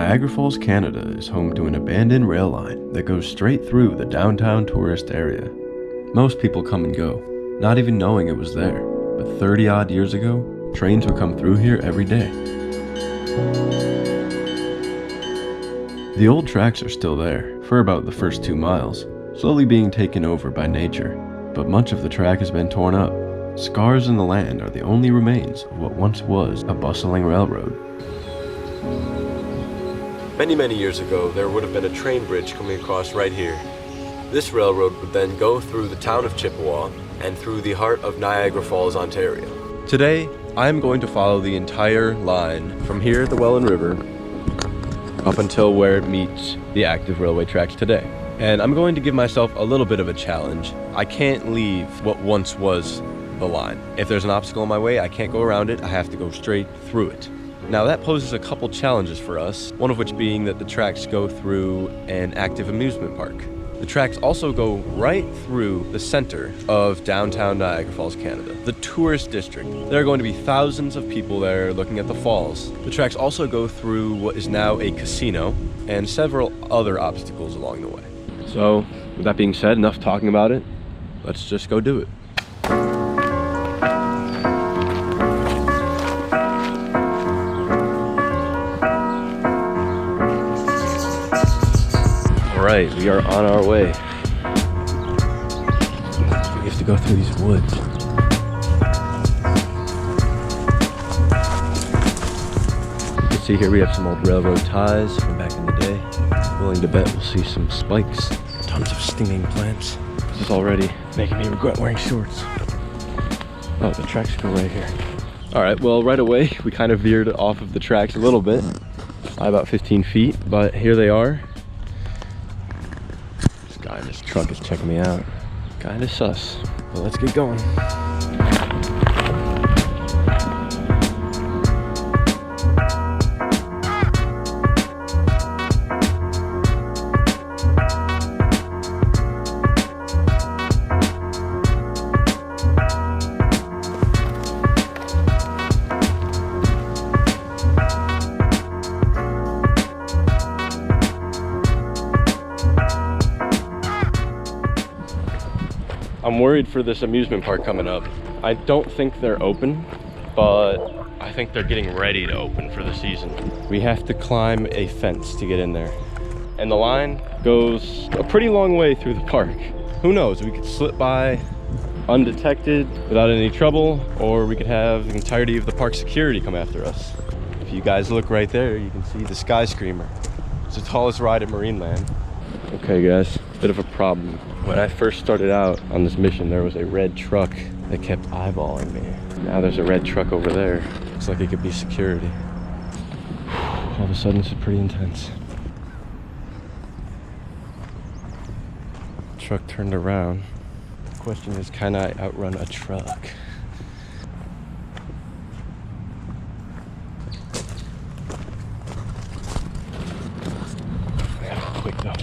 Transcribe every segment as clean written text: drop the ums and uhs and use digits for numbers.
Niagara Falls, Canada is home to an abandoned rail line that goes straight through the downtown tourist area. Most people come and go, not even knowing it was there, but 30 odd years ago, trains would come through here every day. The old tracks are still there, for about the first 2 miles, slowly being taken over by nature, but much of the track has been torn up. Scars in the land are the only remains of what once was a bustling railroad. Many years ago, there would have been a train bridge coming across right here. This railroad would then go through the town of Chippewa and through the heart of Niagara Falls, Ontario. Today, I am going to follow the entire line from here at the Welland River up until where it meets the active railway tracks today. And I'm going to give myself a little bit of a challenge. I can't leave what once was the line. If there's an obstacle in my way, I can't go around it. I have to go straight through it. Now that poses a couple challenges for us, one of which being that the tracks go through an active amusement park. The tracks also go right through the center of downtown Niagara Falls, Canada, the tourist district. There are going to be thousands of people there looking at the falls. The tracks also go through what is now a casino and several other obstacles along the way. So, with that being said, enough talking about it. Let's just go do it. Alright, we are on our way. We have to go through these woods. You can see here we have some old railroad ties from back in the day. Willing to bet we'll see some spikes, tons of stinging plants. This is already making me regret wearing shorts. Oh, the tracks go right here. Alright, well right away we kind of veered off of the tracks a little bit, by about 15 feet, but here they are. Guy in this truck is checking me out. Kinda sus, but let's get going. I'm worried for this amusement park coming up. I don't think they're open, but I think they're getting ready to open for the season. We have to climb a fence to get in there. And the line goes a pretty long way through the park. Who knows, we could slip by undetected without any trouble, or we could have the entirety of the park security come after us. If you guys look right there, you can see the Sky Screamer. It's the tallest ride at Marineland. Okay guys, bit of a problem. When I first started out on this mission, there was a red truck that kept eyeballing me. Now there's a red truck over there. Looks like it could be security. All of a sudden, this is pretty intense. Truck turned around. The question is, can I outrun a truck? I gotta go quick though.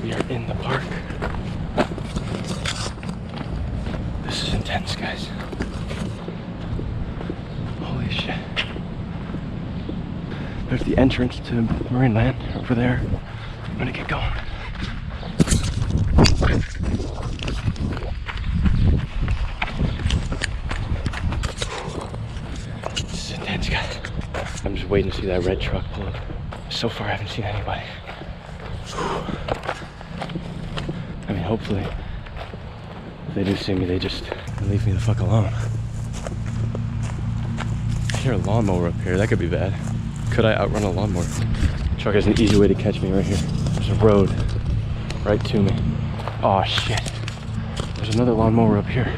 We are in the park. This is intense, guys. Holy shit. There's the entrance to Marineland over there. I'm gonna get going. This is intense, guys. I'm just waiting to see that red truck pull up. So far, I haven't seen anybody. I mean, hopefully, if they do see me, they just leave me the fuck alone. I hear a lawnmower up here. That could be bad. Could I outrun a lawnmower? The truck has an easy way to catch me right here. There's a road right to me. Oh shit. There's another lawnmower up here.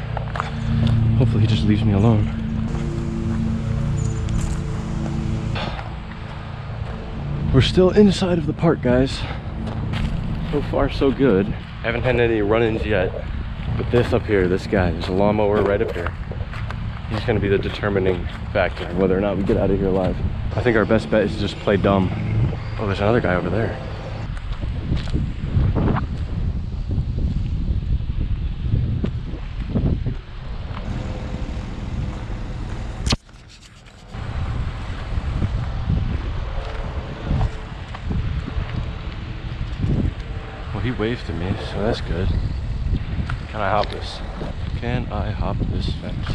Hopefully he just leaves me alone. We're still inside of the park, guys. So far, so good. Haven't had any run-ins yet. But this up here, this guy, there's a lawnmower right up here. He's gonna be the determining factor whether or not we get out of here alive. I think our best bet is to just play dumb. Oh, there's another guy over there. Well, he waved to me, so that's good. Can I hop this? Can I hop this fence?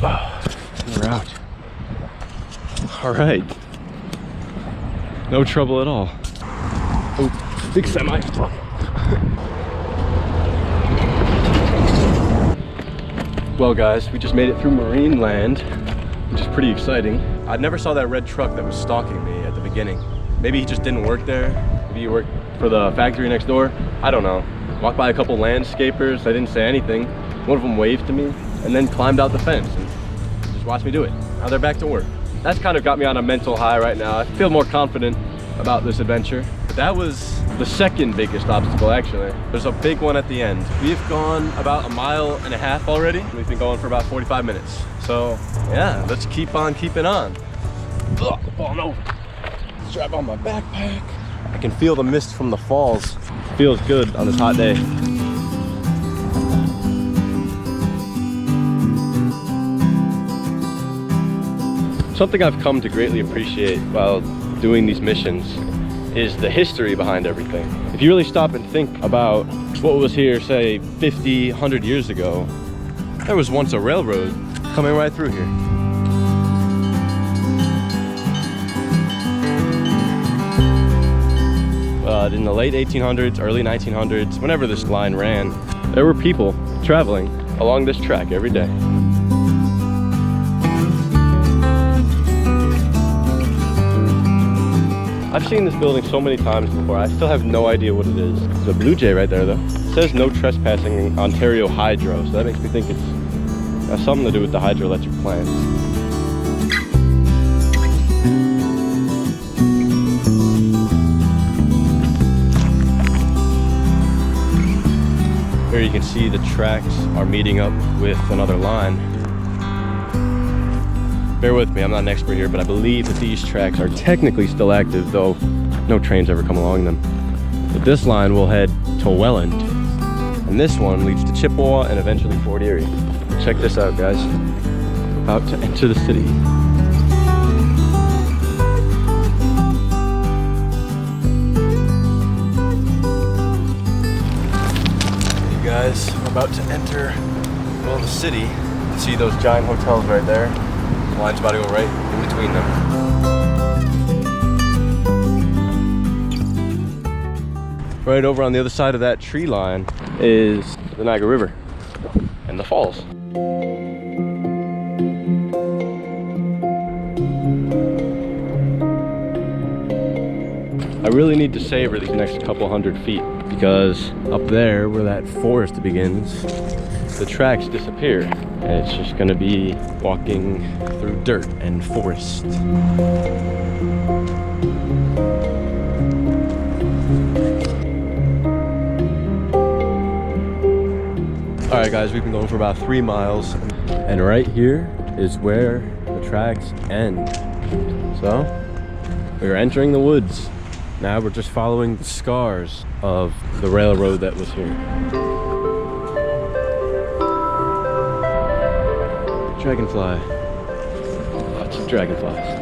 Oh, we're out. All right. No trouble at all. Oh, big semi. Well, guys, we just made it through Marineland, which is pretty exciting. I never saw that red truck that was stalking me at the beginning. Maybe he just didn't work there. Maybe he worked for the factory next door. I don't know. Walked by a couple landscapers. I didn't say anything. One of them waved to me and then climbed out the fence and just watched me do it. Now they're back to work. That's kind of got me on a mental high right now. I feel more confident about this adventure. But that was the second biggest obstacle, actually. There's a big one at the end. We've gone about 1.5 miles already. We've been going for about 45 minutes. So yeah, let's keep on keeping on. Ugh, falling over. Strap on my backpack. I can feel the mist from the falls. Feels good on this hot day. Something I've come to greatly appreciate while doing these missions is the history behind everything. If you really stop and think about what was here, say 50, 100 years ago, there was once a railroad coming right through here. In the late 1800s, early 1900s, whenever this line ran, there were people traveling along this track every day. I've seen this building so many times before, I still have no idea what it is. There's a blue jay right there though. It says no trespassing Ontario Hydro, so that makes me think it's got something to do with the hydroelectric plants. Here you can see the tracks are meeting up with another line. Bear with me, I'm not an expert here, but I believe that these tracks are technically still active, though no trains ever come along them. But this line will head to Welland, and this one leads to Chippewa and eventually Fort Erie. Check this out, guys. About to enter the city. Guys, we're about to enter, well, the city. You can see those giant hotels right there. The line's about to go right in between them. Right over on the other side of that tree line is the Niagara River and the falls. I really need to savor these next couple hundred feet, because up there where that forest begins, the tracks disappear and it's just going to be walking through dirt and forest. Alright guys, we've been going for about 3 miles and right here is where the tracks end. So we're entering the woods. Now we're just following the scars of the railroad that was here. Dragonfly. Lots of dragonflies.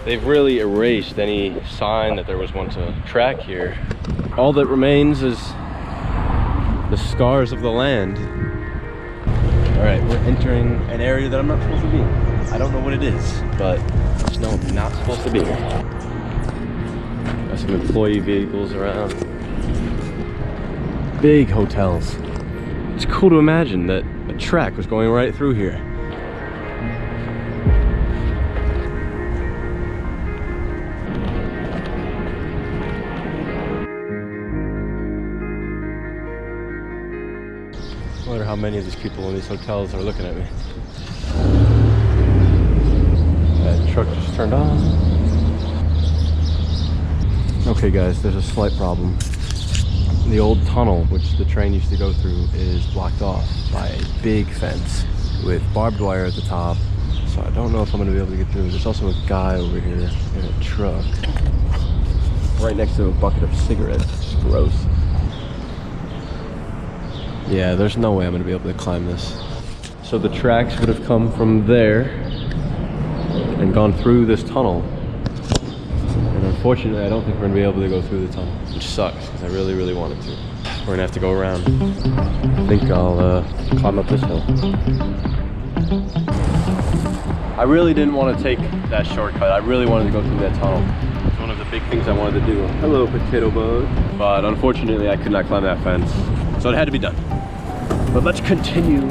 They've really erased any sign that there was once a track here. All that remains is the scars of the land. All right, we're entering an area that I'm not supposed to be in. I don't know what it is, but I just know I'm not supposed to be here. Got some employee vehicles around. Big hotels. It's cool to imagine that a track was going right through here. how many of these people in these hotels are looking at me. That truck just turned on. Okay guys, there's a slight problem. The old tunnel, which the train used to go through, is blocked off by a big fence with barbed wire at the top. So I don't know if I'm going to be able to get through. There's also a guy over here in a truck right next to a bucket of cigarettes. It's gross. Yeah, there's no way I'm going to be able to climb this. So the tracks would have come from there and gone through this tunnel. And unfortunately, I don't think we're going to be able to go through the tunnel, which sucks because I really, really wanted to. We're going to have to go around. I think I'll climb up this hill. I really didn't want to take that shortcut. I really wanted to go through that tunnel. It's one of the big things I wanted to do. Hello, potato bug. But unfortunately, I could not climb that fence. So it had to be done. But let's continue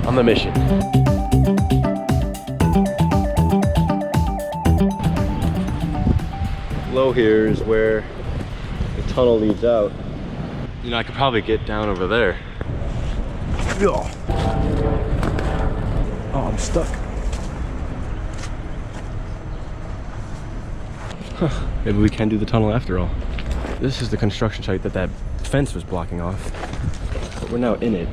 on the mission. Below here is where the tunnel leads out. You know, I could probably get down over there. Oh, I'm stuck. Maybe we can do the tunnel after all. This is the construction site that fence was blocking off. But we're now in it.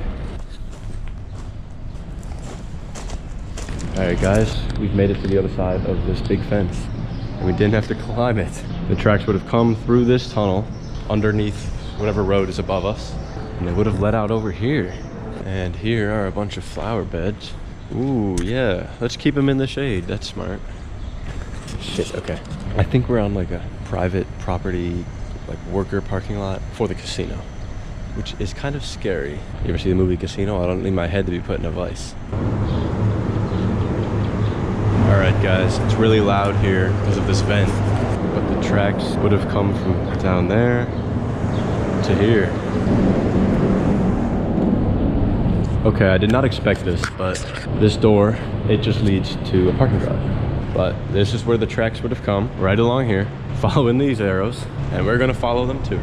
Alright guys, we've made it to the other side of this big fence. And we didn't have to climb it. The tracks would have come through this tunnel underneath whatever road is above us. And they would have led out over here. And here are a bunch of flower beds. Ooh, yeah. Let's keep them in the shade. That's smart. Shit, okay. I think we're on like a private property, like worker parking lot for the casino, which is kind of scary. You ever see the movie Casino? I don't need my head to be put in a vice. All right, guys, it's really loud here because of this vent, but the tracks would have come from down there to here. Okay, I did not expect this, but this door, it just leads to a parking garage. But this is where the tracks would have come, right along here, following these arrows, and we're gonna follow them too.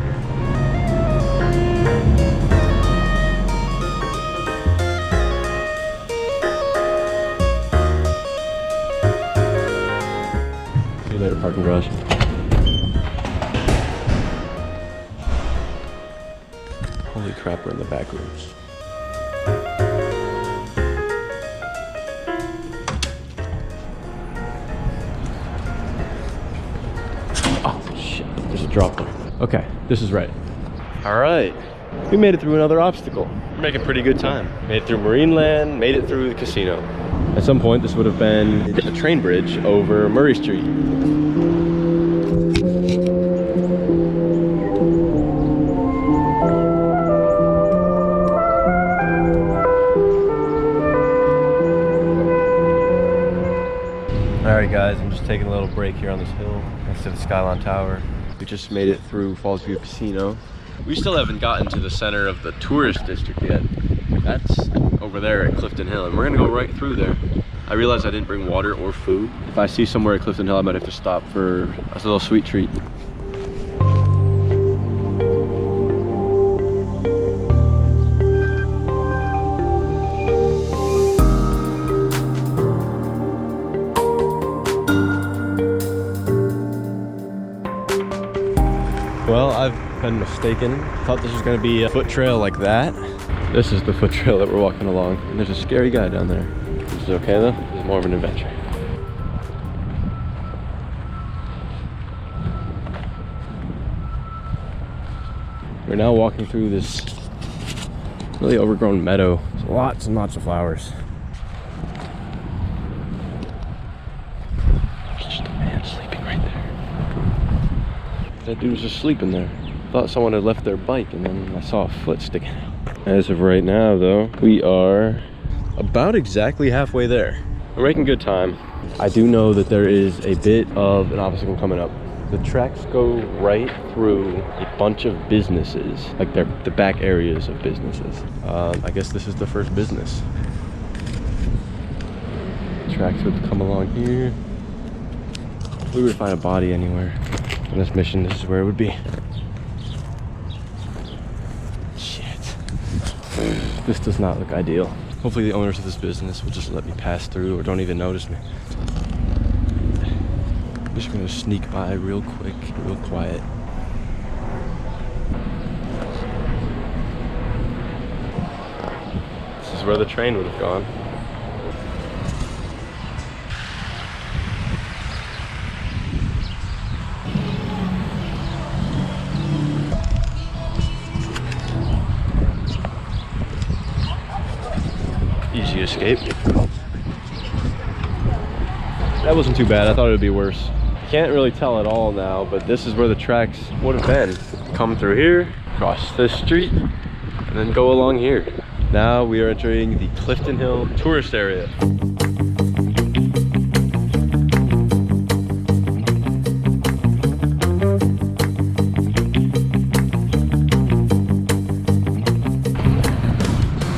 See you later, parking garage. Holy crap, we're in the back rooms. Drop there. Okay, this is right. All right, we made it through another obstacle. We're making pretty good time. Made it through Marineland, made it through the casino. At some point, this would have been a train bridge over Murray Street. All right, guys, I'm just taking a little break here on this hill next to the Skyline Tower. We just made it through Falls View Casino. We still haven't gotten to the center of the tourist district yet. That's over there at Clifton Hill, and we're gonna go right through there. I realized I didn't bring water or food. If I see somewhere at Clifton Hill, I might have to stop for a little sweet treat. Well, I've been mistaken. Thought this was gonna be a foot trail like that. This is the foot trail that we're walking along. And there's a scary guy down there. This is okay though, this is more of an adventure. We're now walking through this really overgrown meadow. There's lots and lots of flowers. There's just a man sleeping right there. That dude was just sleeping there. Thought someone had left their bike, and then I saw a foot sticking out. As of right now though, we are about exactly halfway there. We're making good time. I do know that there is a bit of an obstacle coming up. The tracks go right through a bunch of businesses, like they're the back areas of businesses. I guess this is the first business. Tracks would come along here. If we would find a body anywhere on this mission, this is where it would be. Shit. This does not look ideal. Hopefully the owners of this business will just let me pass through or don't even notice me. I'm just gonna sneak by real quick, real quiet. This is where the train would have gone. Easy escape. That wasn't too bad. I thought it would be worse. Can't really tell at all now, but this is where the tracks would have been. Come through here, cross this street, and then go along here. Now we are entering the Clifton Hill tourist area.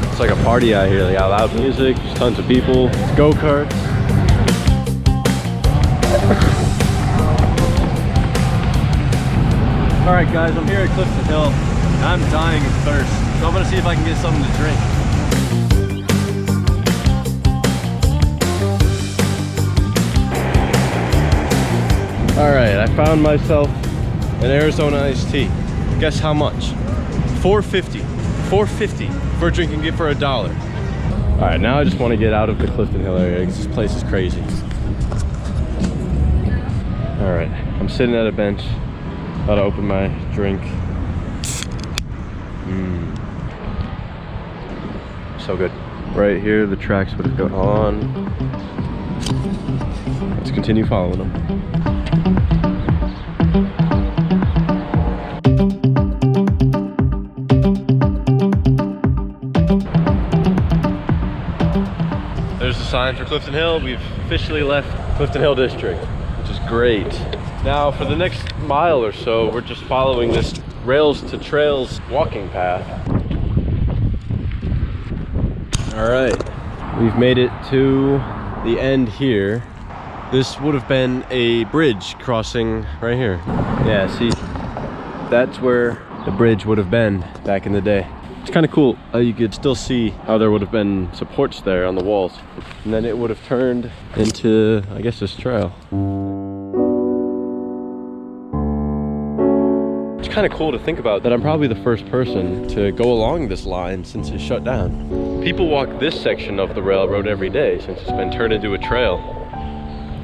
It's like a party out here. They got loud music, there's tons of people, go-karts. All right, guys, I'm here at Clifton Hill, and I'm dying of thirst. So I'm gonna see if I can get something to drink. All right, I found myself an Arizona iced tea. Guess how much? $4.50. $4.50 for a drink you can get for $1. All right, now I just want to get out of the Clifton Hill area because this place is crazy. All right, I'm sitting at a bench, about to open my drink. So good. Right here, the tracks would have gone on. Let's continue following them. There's the sign for Clifton Hill. We've officially left Clifton Hill District, which is great. Now for the next mile or so, we're just following this rails to trails walking path. All right, we've made it to the end here. This would have been a bridge crossing right here. Yeah, see, that's where the bridge would have been back in the day. It's kind of cool. You could still see how there would have been supports there on the walls. And then it would have turned into, I guess, this trail. It's kind of cool to think about that I'm probably the first person to go along this line since it's shut down. People walk this section of the railroad every day since it's been turned into a trail.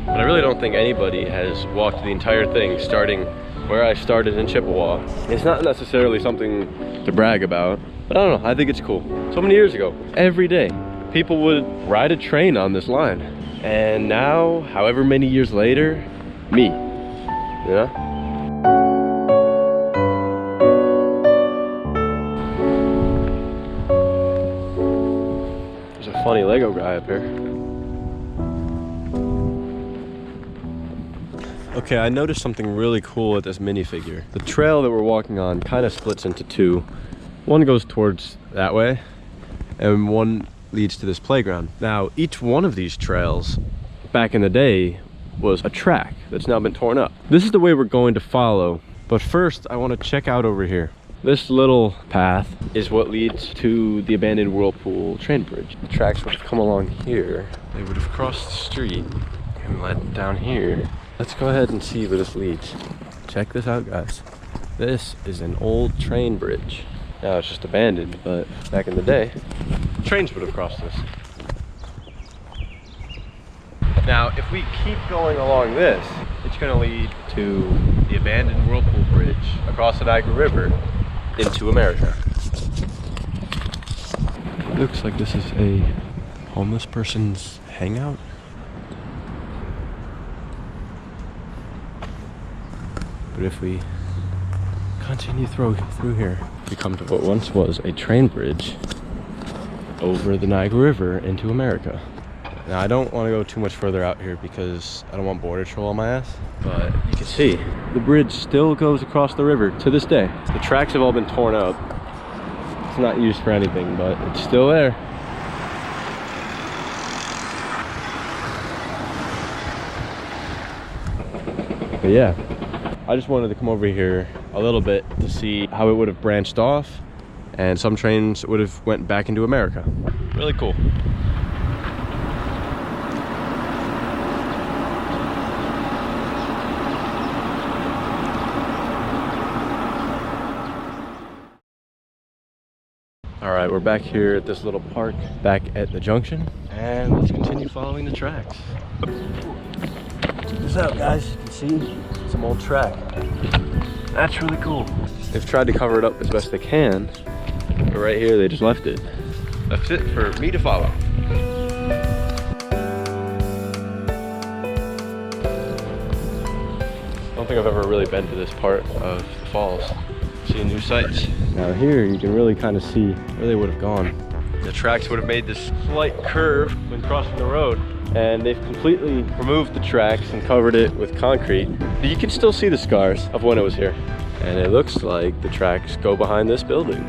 But I really don't think anybody has walked the entire thing starting where I started in Chippewa. It's not necessarily something to brag about, but I don't know, I think it's cool. So many years ago, every day, people would ride a train on this line. And now, however many years later, me, you know? There's a funny Lego guy up here. Okay, I noticed something really cool with this minifigure. The trail that we're walking on kind of splits into two. One goes towards that way, and one leads to this playground. Now, each one of these trails, back in the day, was a track that's now been torn up. This is the way we're going to follow, but first I want to check out over here. This little path is what leads to the abandoned Whirlpool train bridge. The tracks would have come along here. They would have crossed the street and led down here. Let's go ahead and see where this leads. Check this out, guys. This is an old train bridge. Now it's just abandoned, but back in the day, trains would have crossed this. Now, if we keep going along this, it's going to lead to the abandoned Whirlpool Bridge across the Niagara River into America. It looks like this is a homeless person's hangout. But if we continue through here, we come to what once was a train bridge over the Niagara River into America. Now, I don't want to go too much further out here because I don't want Border Patrol on my ass, but you can see the bridge still goes across the river to this day. The tracks have all been torn up. It's not used for anything, but it's still there. But yeah, I just wanted to come over here a little bit to see how it would have branched off and some trains would have went back into America. Really cool. All right, we're back here at this little park back at the junction, and let's continue following the tracks. Check this out, guys. You can see some old track. That's really cool. They've tried to cover it up as best they can, but right here they just left it. That's it for me to follow. I don't think I've ever really been to this part of the falls. Seeing new sights. Now here you can really kind of see where they would have gone. The tracks would have made this slight curve when crossing the road, and they've completely removed the tracks and covered it with concrete. But you can still see the scars of when it was here. And it looks like the tracks go behind this building.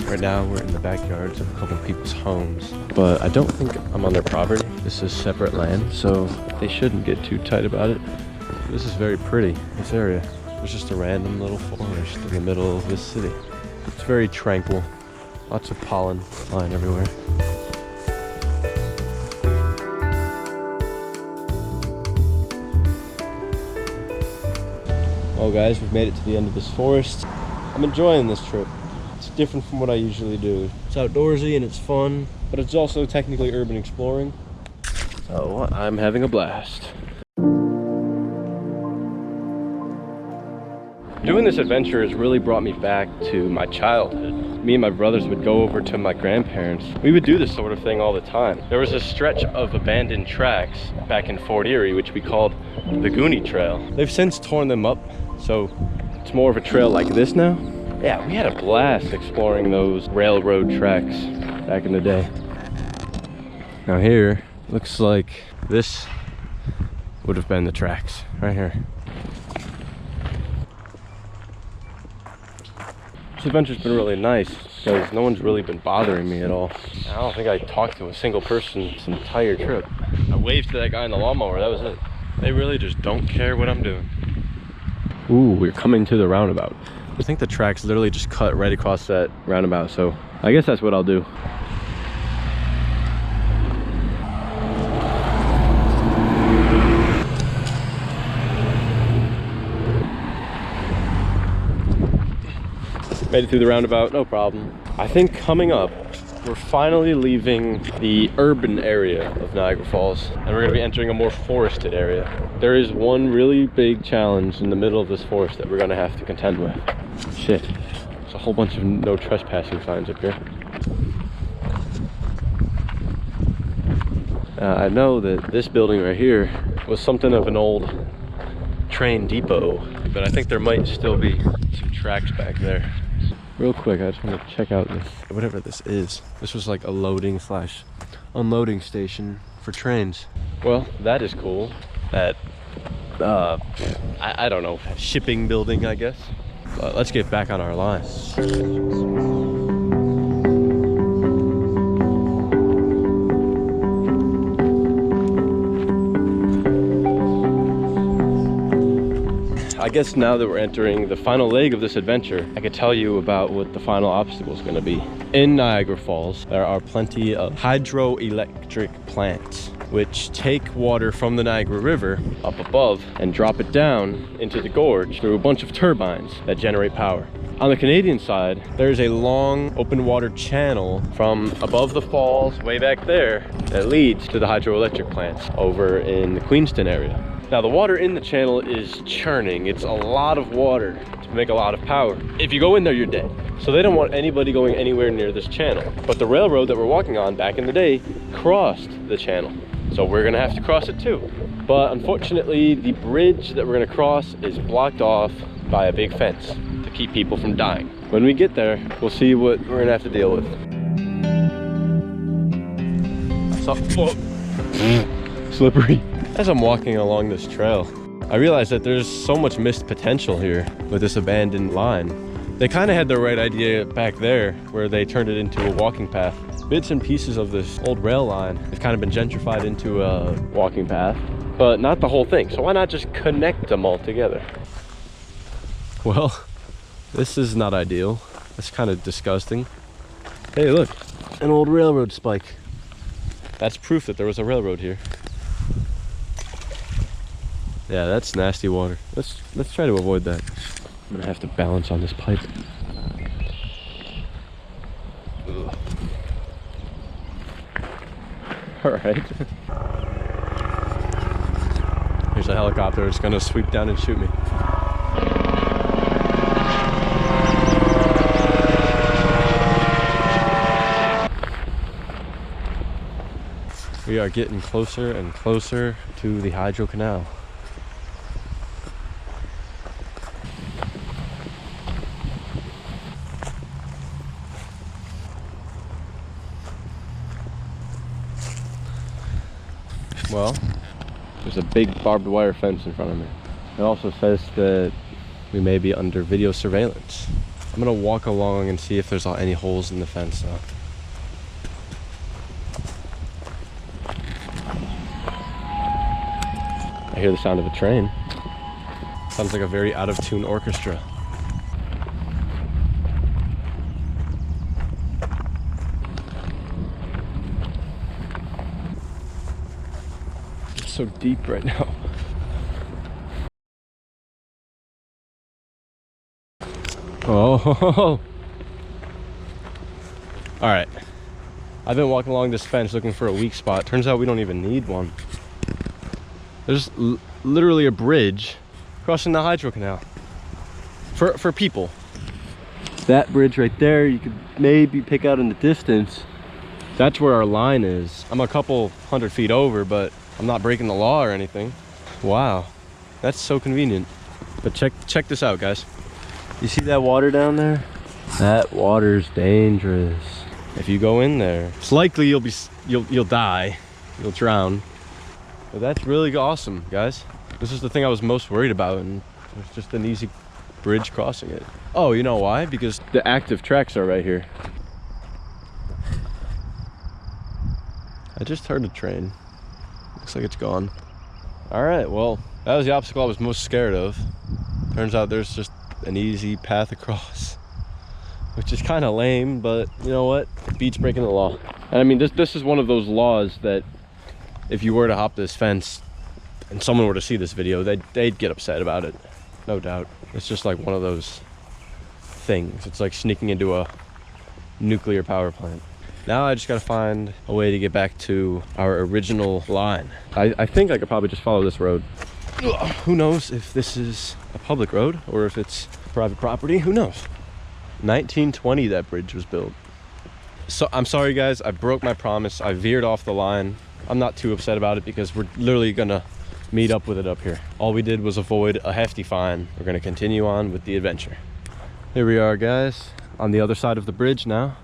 Right now we're in the backyards of a couple of people's homes, but I don't think I'm on their property. This is separate land, so they shouldn't get too tight about it. This is very pretty, this area. There's just a random little forest in the middle of this city. It's very tranquil. Lots of pollen flying everywhere. Well guys, we've made it to the end of this forest. I'm enjoying this trip. It's different from what I usually do. It's outdoorsy and it's fun, but it's also technically urban exploring. So I'm having a blast. Doing this adventure has really brought me back to my childhood. Me and my brothers would go over to my grandparents. We would do this sort of thing all the time. There was a stretch of abandoned tracks back in Fort Erie, which we called the Goonie Trail. They've since torn them up, so it's more of a trail like this now. Yeah, we had a blast exploring those railroad tracks back in the day. Now here, looks like this would have been the tracks, right here. This adventure's been really nice because no one's really been bothering me at all. I don't think I talked to a single person this entire trip. I waved to that guy in the lawnmower, that was it. They really just don't care what I'm doing. Ooh, we're coming to the roundabout. I think the tracks literally just cut right across that roundabout, so I guess that's what I'll do. Made it through the roundabout, no problem. I think coming up, we're finally leaving the urban area of Niagara Falls, and we're gonna be entering a more forested area. There is one really big challenge in the middle of this forest that we're gonna have to contend with. Shit, there's a whole bunch of no trespassing signs up here. I know that this building right here was something of an old train depot, but I think there might still be some tracks back there. Real quick, I just want to check out this, whatever this is. This was like a loading slash unloading station for trains. Well, that is cool. That, I don't know, shipping building, I guess. But let's get back on our line. I guess now that we're entering the final leg of this adventure, I could tell you about what the final obstacle is going to be. In Niagara Falls, there are plenty of hydroelectric plants, which take water from the Niagara River up above and drop it down into the gorge through a bunch of turbines that generate power. On the Canadian side, there's a long open water channel from above the falls way back there that leads to the hydroelectric plants over in the Queenston area. Now the water in the channel is churning. It's a lot of water to make a lot of power. If you go in there, you're dead. So they don't want anybody going anywhere near this channel. But the railroad that we're walking on back in the day crossed the channel. So we're gonna have to cross it too. But unfortunately, the bridge that we're gonna cross is blocked off by a big fence to keep people from dying. When we get there, we'll see what we're gonna have to deal with. Slippery. As I'm walking along this trail, I realized that there's so much missed potential here with this abandoned line. They kind of had the right idea back there where they turned it into a walking path. Bits and pieces of this old rail line have kind of been gentrified into a walking path, but not the whole thing. So why not just connect them all together? Well, this is not ideal. It's kind of disgusting. Hey, look, an old railroad spike. That's proof that there was a railroad here. Yeah, that's nasty water. Let's try to avoid that. I'm gonna have to balance on this pipe. Ugh. All right. Here's a helicopter. It's gonna sweep down and shoot me. We are getting closer and closer to the hydro canal. Well, there's a big barbed wire fence in front of me. It also says that we may be under video surveillance. I'm gonna walk along and see if there's any holes in the fence though. I hear the sound of a train. Sounds like a very out of tune orchestra. It's so deep right now. Oh. All right. I've been walking along this fence looking for a weak spot. Turns out we don't even need one. There's literally a bridge crossing the hydro canal for people. That bridge right there, you could maybe pick out in the distance. That's where our line is. I'm a couple 100 feet over, but I'm not breaking the law or anything. Wow, that's so convenient. But check this out, guys. You see that water down there? That water's dangerous. If you go in there, it's likely you'll die, you'll drown. But that's really awesome, guys. This is the thing I was most worried about, and there's just an easy bridge crossing it. Oh, you know why? Because the active tracks are right here. I just heard a train. Looks like it's gone. All right, well, that was the obstacle I was most scared of. Turns out there's just an easy path across, which is kind of lame, but you know what? It beats breaking the law. And I mean, this is one of those laws that if you were to hop this fence and someone were to see this video, they'd get upset about it, no doubt. It's just like one of those things. It's like sneaking into a nuclear power plant. Now I just gotta find a way to get back to our original line. I think I could probably just follow this road. Ugh, who knows if this is a public road or if it's private property, who knows? 1920 that bridge was built. So I'm sorry guys, I broke my promise. I veered off the line. I'm not too upset about it because we're literally gonna meet up with it up here. All we did was avoid a hefty fine. We're gonna continue on with the adventure. Here we are, guys, on the other side of the bridge now.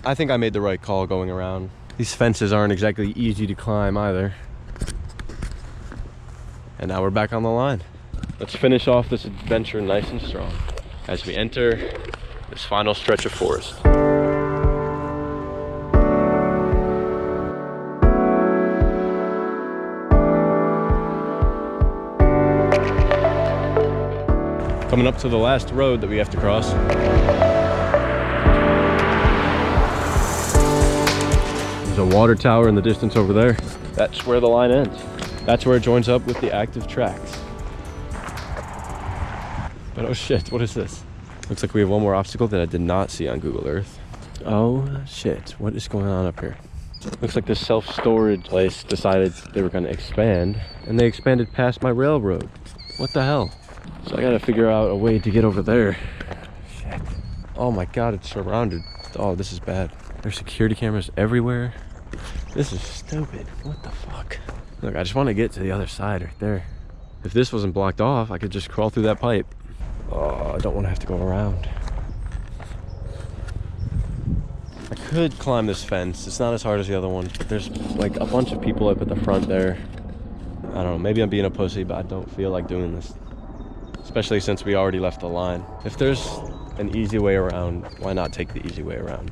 I think I made the right call going around. These fences aren't exactly easy to climb either. And now we're back on the line. Let's finish off this adventure nice and strong as we enter this final stretch of forest. Coming up to the last road that we have to cross. There's a water tower in the distance over there. That's where the line ends. That's where it joins up with the active tracks. But oh shit, what is this? Looks like we have one more obstacle that I did not see on Google Earth. Oh shit, what is going on up here? Looks like this self-storage place decided they were gonna expand, and they expanded past my railroad. What the hell? So I gotta figure out a way to get over there. Shit. Oh my god, it's surrounded. Oh, this is bad. There's security cameras everywhere. This is stupid. What the fuck? Look, I just want to get to the other side right there. If this wasn't blocked off, I could just crawl through that pipe. Oh, I don't want to have to go around. I could climb this fence. It's not as hard as the other one. But there's like a bunch of people up at the front there. I don't know, maybe I'm being a pussy, but I don't feel like doing this. Especially since we already left the line. If there's an easy way around, why not take the easy way around?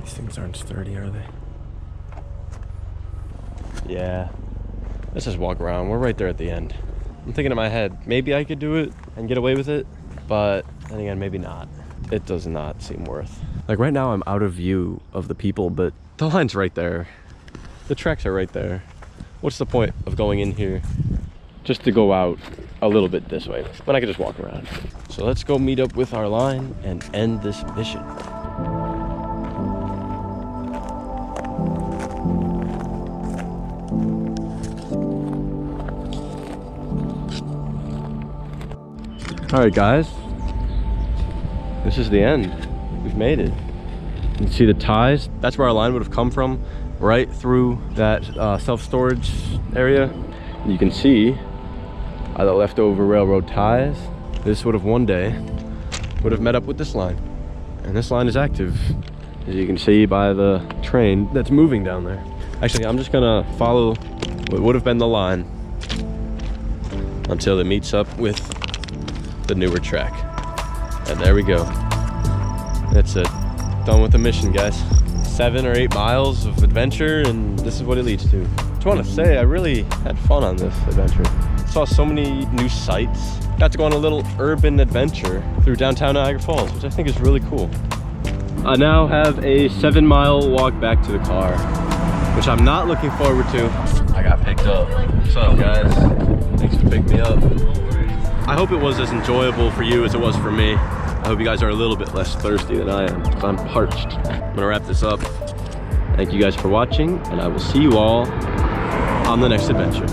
These things aren't sturdy, are they? Yeah. Let's just walk around. We're right there at the end. I'm thinking in my head, maybe I could do it and get away with it, but then again, maybe not. It does not seem worth. Like right now, I'm out of view of the people, but the line's right there. The tracks are right there. What's the point of going in here just to go out a little bit this way when I could just walk around? So let's go meet up with our line and end this mission. All right, guys, this is the end. We've made it. You can see the ties. That's where our line would have come from, right through that self-storage area. You can see the leftover railroad ties. This would have one day would have met up with this line, and this line is active, as you can see by the train that's moving down there. Actually, I'm just gonna follow what would have been the line until it meets up with the newer track. And there we go. That's it. Done with the mission, guys. 7 or 8 miles of adventure, and this is what it leads to. I just want to say I really had fun on this adventure. Saw so many new sights. Got to go on a little urban adventure through downtown Niagara Falls, which I think is really cool. I now have a 7-mile walk back to the car, which I'm not looking forward to. I got picked up. What's up, guys? Thanks for picking me up. I hope it was as enjoyable for you as it was for me. I hope you guys are a little bit less thirsty than I am, because I'm parched. I'm gonna wrap this up. Thank you guys for watching, and I will see you all on the next adventure.